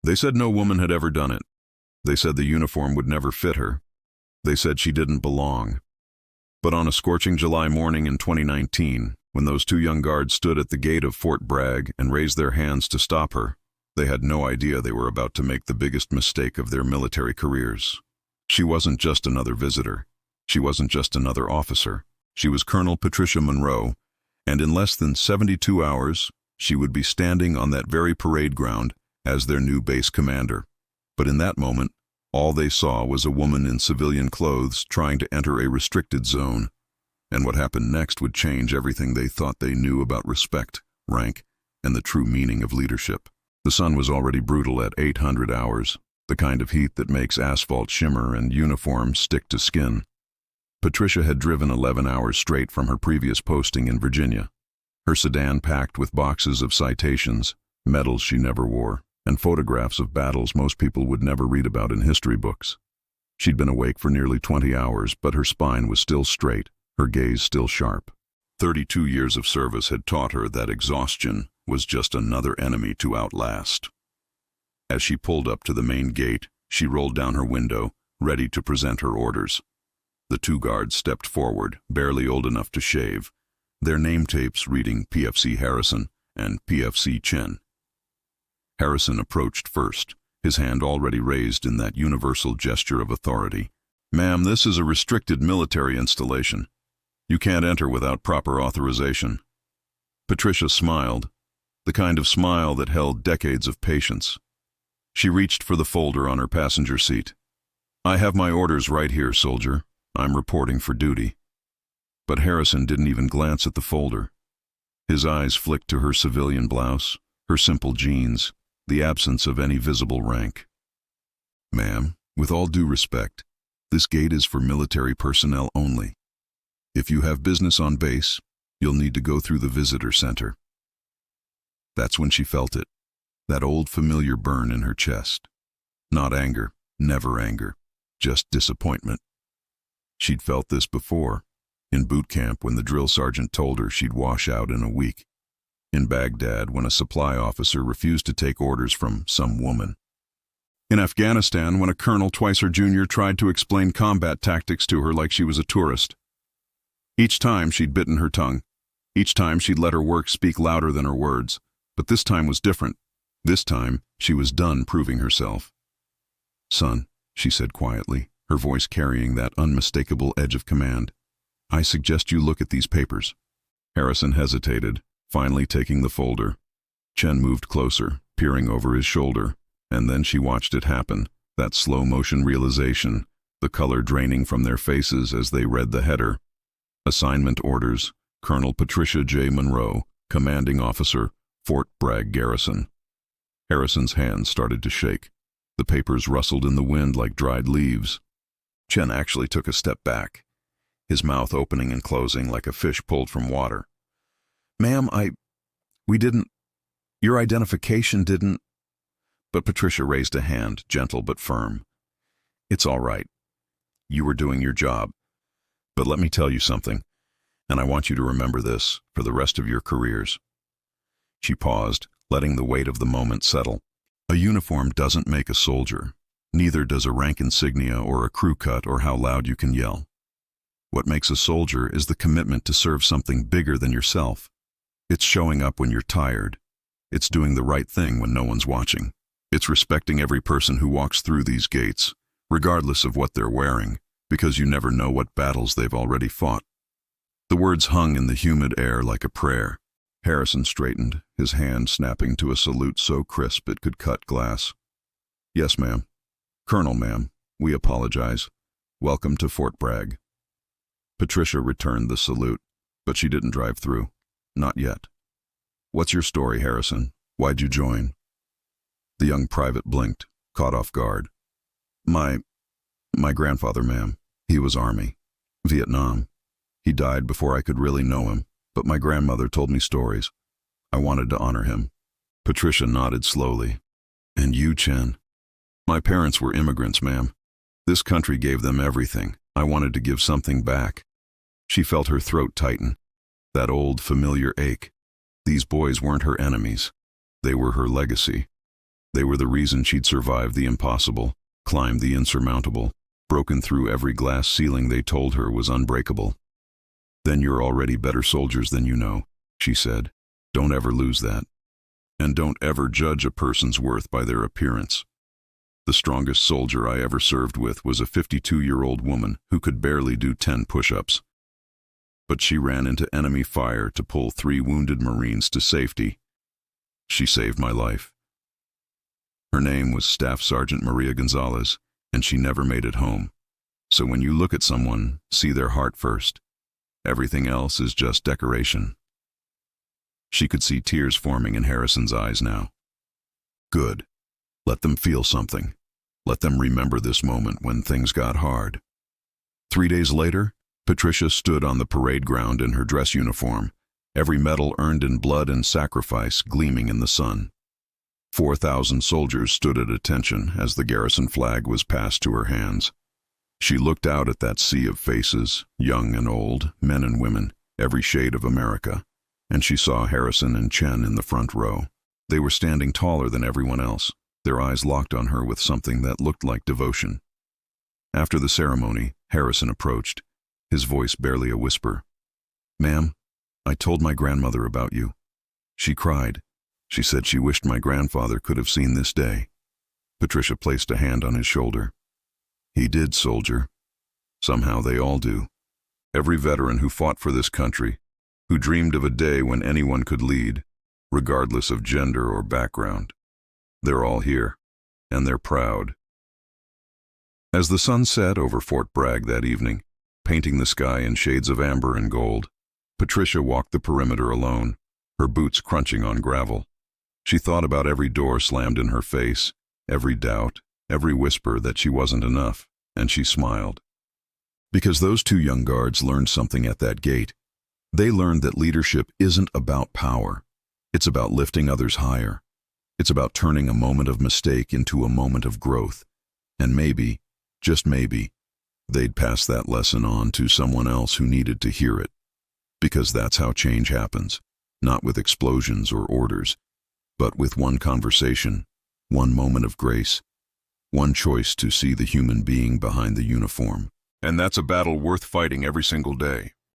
They said no woman had ever done it. They said the uniform would never fit her. They said she didn't belong. But on a scorching July morning in 2019, when those two young guards stood at the gate of Fort Bragg and raised their hands to stop her, they had no idea they were about to make the biggest mistake of their military careers. She wasn't just another visitor. She wasn't just another officer. She was Colonel Patricia Monroe, and in less than 72 hours, she would be standing on that very parade ground as their new base commander. But in that moment, all they saw was a woman in civilian clothes trying to enter a restricted zone. And what happened next would change everything they thought they knew about respect, rank, and the true meaning of leadership. The sun was already brutal at 800 hours, the kind of heat that makes asphalt shimmer and uniforms stick to skin. Patricia had driven 11 hours straight from her previous posting in Virginia, her sedan packed with boxes of citations, medals she never wore, and photographs of battles most people would never read about in history books. She'd been awake for nearly 20 hours, but her spine was still straight, her gaze still sharp. 32 years of service had taught her that exhaustion was just another enemy to outlast. As she pulled up to the main gate, she rolled down her window, ready to present her orders. The two guards stepped forward, barely old enough to shave, their name tapes reading PFC Harrison and PFC Chen. Harrison approached first, his hand already raised in that universal gesture of authority. "Ma'am, this is a restricted military installation. You can't enter without proper authorization." Patricia smiled, the kind of smile that held decades of patience. She reached for the folder on her passenger seat. "I have my orders right here, soldier. I'm reporting for duty." But Harrison didn't even glance at the folder. His eyes flicked to her civilian blouse, her simple jeans, the absence of any visible rank. "Ma'am, with all due respect, this gate is for military personnel only. If you have business on base, you'll need to go through the visitor center." That's when she felt it, that old familiar burn in her chest. Not anger, never anger, just disappointment. She'd felt this before, in boot camp when the drill sergeant told her she'd wash out in a week, in Baghdad when a supply officer refused to take orders from some woman, in Afghanistan when a Colonel Twicer Jr. tried to explain combat tactics to her like she was a tourist. Each time she'd bitten her tongue. Each time she'd let her work speak louder than her words. But this time was different. This time, she was done proving herself. "Son," she said quietly, her voice carrying that unmistakable edge of command, "I suggest you look at these papers." Harrison hesitated, finally taking the folder. Chen moved closer, peering over his shoulder, and then she watched it happen, that slow-motion realization, the color draining from their faces as they read the header. Assignment orders, Colonel Patricia J. Monroe, Commanding Officer, Fort Bragg Garrison. Harrison's hands started to shake. The papers rustled in the wind like dried leaves. Chen actually took a step back, his mouth opening and closing like a fish pulled from water. "Ma'am, we didn't, your identification didn't." But Patricia raised a hand, gentle but firm. "It's all right. You were doing your job. But let me tell you something, and I want you to remember this for the rest of your careers." She paused, letting the weight of the moment settle. A uniform doesn't make a soldier. Neither does a rank insignia or a crew cut or how loud you can yell. What makes a soldier is the commitment to serve something bigger than yourself. It's showing up when you're tired. It's doing the right thing when no one's watching. It's respecting every person who walks through these gates, regardless of what they're wearing, because you never know what battles they've already fought. The words hung in the humid air like a prayer. Harrison straightened, his hand snapping to a salute so crisp it could cut glass. "Yes, ma'am. Colonel, ma'am, we apologize. Welcome to Fort Bragg." Patricia returned the salute, but she didn't drive through. Not yet. "What's your story, Harrison? Why'd you join?" The young private blinked, caught off guard. My grandfather, ma'am. He was Army. Vietnam. He died before I could really know him, but my grandmother told me stories. I wanted to honor him." Patricia nodded slowly. "And you, Chen?" "My parents were immigrants, ma'am. This country gave them everything. I wanted to give something back." She felt her throat tighten, that old familiar ache. These boys weren't her enemies. They were her legacy. They were the reason she'd survived the impossible, climbed the insurmountable, broken through every glass ceiling they told her was unbreakable. "Then you're already better soldiers than you know," she said. "Don't ever lose that. And don't ever judge a person's worth by their appearance." The strongest soldier I ever served with was a 52-year-old woman who could barely do 10 push-ups. But she ran into enemy fire to pull 3 wounded Marines to safety. She saved my life. Her name was Staff Sergeant Maria Gonzalez, and she never made it home. So when you look at someone, see their heart first. Everything else is just decoration. She could see tears forming in Harrison's eyes now. Good. Let them feel something. Let them remember this moment when things got hard. 3 days later, Patricia stood on the parade ground in her dress uniform, every medal earned in blood and sacrifice gleaming in the sun. 4,000 soldiers stood at attention as the garrison flag was passed to her hands. She looked out at that sea of faces, young and old, men and women, every shade of America, and she saw Harrison and Chen in the front row. They were standing taller than everyone else, their eyes locked on her with something that looked like devotion. After the ceremony, Harrison approached, his voice barely a whisper. "Ma'am, I told my grandmother about you. She cried. She said she wished my grandfather could have seen this day." Patricia placed a hand on his shoulder. "He did, soldier. Somehow they all do. Every veteran who fought for this country, who dreamed of a day when anyone could lead, regardless of gender or background. They're all here, and they're proud." As the sun set over Fort Bragg that evening, painting the sky in shades of amber and gold, Patricia walked the perimeter alone, her boots crunching on gravel. She thought about every door slammed in her face, every doubt, every whisper that she wasn't enough, and she smiled. Because those 2 young guards learned something at that gate. They learned that leadership isn't about power. It's about lifting others higher. It's about turning a moment of mistake into a moment of growth. And maybe, just maybe, they'd pass that lesson on to someone else who needed to hear it. Because that's how change happens, not with explosions or orders, but with one conversation, one moment of grace, one choice to see the human being behind the uniform. And that's a battle worth fighting every single day.